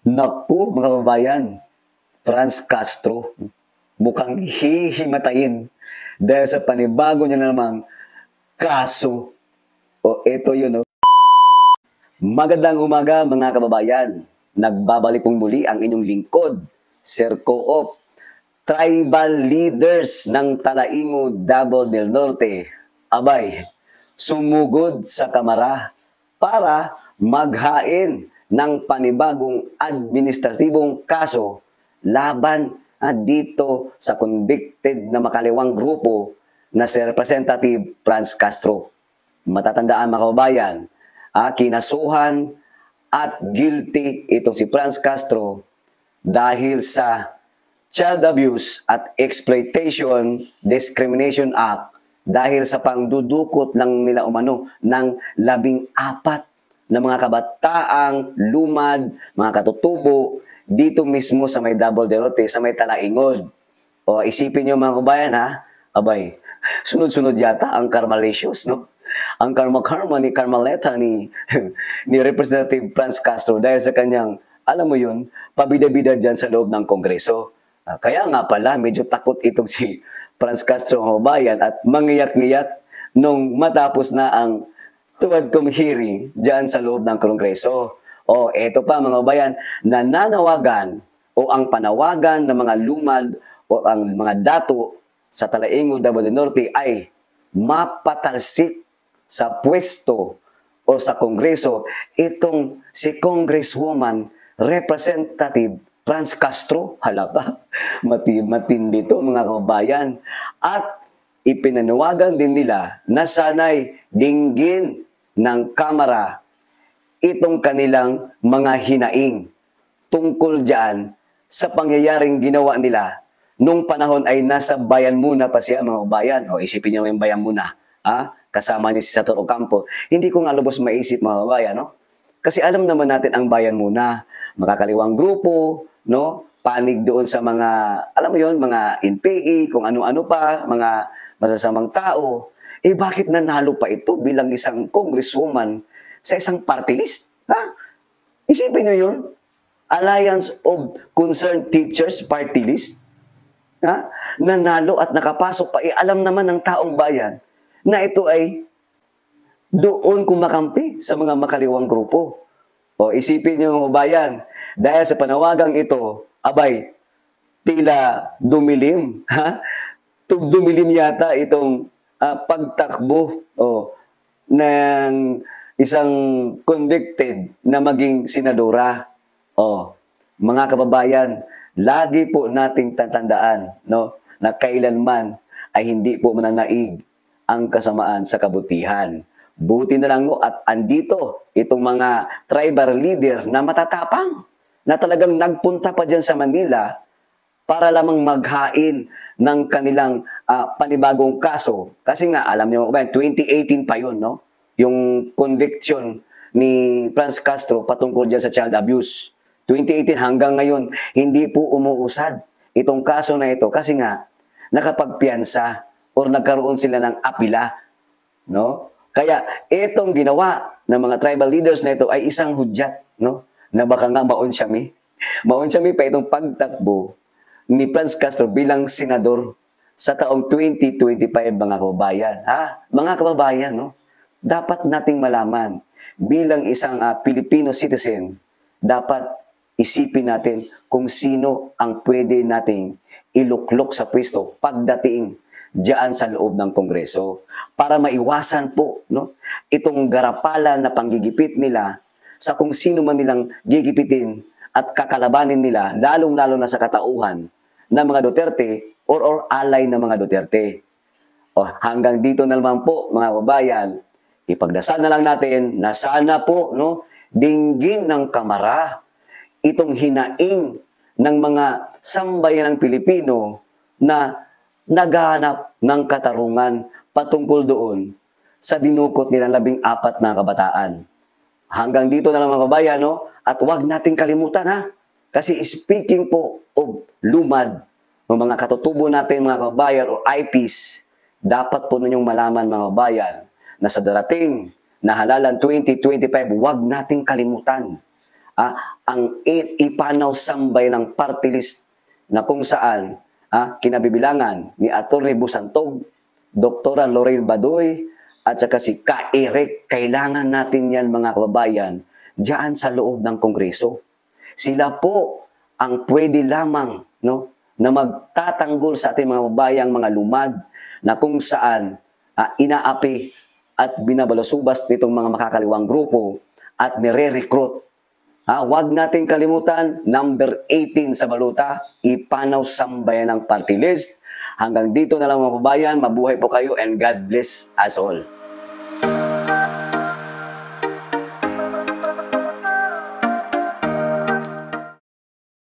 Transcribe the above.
Naku, mga kababayan, Franz Castro, mukhang hihimatayin dahil sa panibago niya na namang kaso. O eto yun, no? Magandang umaga mga kababayan. Nagbabalik pong muli ang inyong lingkod, Sir Co-op, tribal leaders ng Talaingo, Davao del Norte. Abay, sumugod sa kamara para maghain ng panibagong administratibong kaso laban dito sa convicted na makaliwang grupo na si Representative Franz Castro. Matatandaan mga kababayan, kinasuhan at guilty itong si Franz Castro dahil sa Child Abuse at Exploitation Discrimination Act dahil sa pangdudukot lang nila umano ng 14 na mga kabataang lumad, mga katutubo, dito mismo sa may Davao del Norte, sa may Talaingod. O isipin nyo mga kabayan abay, sunod-sunod yata ang Carmalicious, no? Ang karma-karma ni Carmaleta ni Representative Franz Castro dahil sa kanyang, alam mo yun, pabida-bida dyan sa loob ng Kongreso. Kaya nga pala, medyo takot itong si Franz Castro kabayan at mangiyak-ngiyak nung matapos na ang tuwad-com hearing dyan sa loob ng Kongreso. O eto pa mga kabayan, nananawagan o ang panawagan ng mga lumad o ang mga dato sa Talaingo, Davao del Norte ay mapatalsik sa pwesto o sa Kongreso itong si Congresswoman Representative Franz Castro. Halaka, matindi to mga kababayan. At ipinanawagan din nila na sana'y dinggin ng Kamara itong kanilang mga hinaing tungkol dyan sa pangyayaring ginawa nila nung panahon ay nasa bayan muna pa siya mga kababayan. O isipin niyo yung bayan muna. Kasama niya si Sator Ocampo. Hindi ko nga lubos maisip mga kababayan, no? Kasi alam naman natin ang bayan muna. Makakaliwang grupo, no? Panig doon sa mga, alam mo yon, mga NPA, kung ano-ano pa, mga masasamang tao. Bakit nanalo pa ito bilang isang congresswoman sa isang party list? Isipin niyo yun. Alliance of Concerned Teachers Party List. Nanalo at nakapasok pa. Alam naman ng taong bayan na ito ay doon kumakampi sa mga makaliwang grupo. O isipin niyo mga bayan, dahil sa panawagang ito, abay, tila dumilim. Dumilim yata itong pagtakbo ng isang convicted na maging senadora. Mga kababayan, lagi po nating tatandaan, no, na kailanman ay hindi po mananaig ang kasamaan sa kabutihan. Buti na lang at andito itong mga tribal leader na matatapang na talagang nagpunta pa dyan sa Manila para lamang maghain ng kanilang panibagong kaso. Kasi nga, alam niyo, 2018 pa yun, no? Yung conviction ni Franz Castro patungkol dyan sa child abuse. 2018 hanggang ngayon, hindi po umuusad itong kaso na ito kasi nga, nakapagpiyansa or nagkaroon sila ng apila, no? Kaya itong ginawa ng mga tribal leaders na ito ay isang hudyat, no? Na baka nga maunsyami. Maunsyami pa itong pagtakbo ni Franz Castro bilang senador sa taong 2025 mga kababayan. Mga kababayan, no? Dapat nating malaman bilang isang Filipino citizen, dapat isipin natin kung sino ang pwede nating iluklok sa pwesto pagdating diyan sa loob ng Kongreso para maiwasan po, no, itong garapalan na panggigipit nila sa kung sino man nilang gigipitin at kakalabanin nila, lalong-lalo na sa katauhan ng mga Duterte or alay ng mga Duterte. Hanggang dito na naman po mga kababayan, ipagdasal na lang natin na sana po, no, dinggin ng Kamara itong hinaing ng mga sambayan ng Pilipino na naghahanap ng katarungan patungkol doon sa dinukot nilang 14 na kabataan. Hanggang dito na lang mga kabayan, no? At huwag nating kalimutan kasi speaking po of lumad, ng mga katutubo natin mga kabayan o IPs, dapat po ninyong malaman mga kabayan na sa darating na halalan 2025, huwag nating kalimutan ang ipanaw sambay ng party list na kung saan kinabibilangan ni Atty. Busantog, Dr. Lorraine Badoy, at saka si Ka Eric. Kailangan natin yan mga kababayan diyan sa loob ng Kongreso. Sila po ang pwede lamang na magtatanggol sa ating mga kababayang mga lumad na kung saan inaapi at binabalasubas nitong mga makakaliwang grupo at nire-recruit. Huwag nating kalimutan, number 18 sa baluta, ipanaw sambayan ng party list. Hanggang dito na lang mga kababayan, mabuhay po kayo and God bless us all.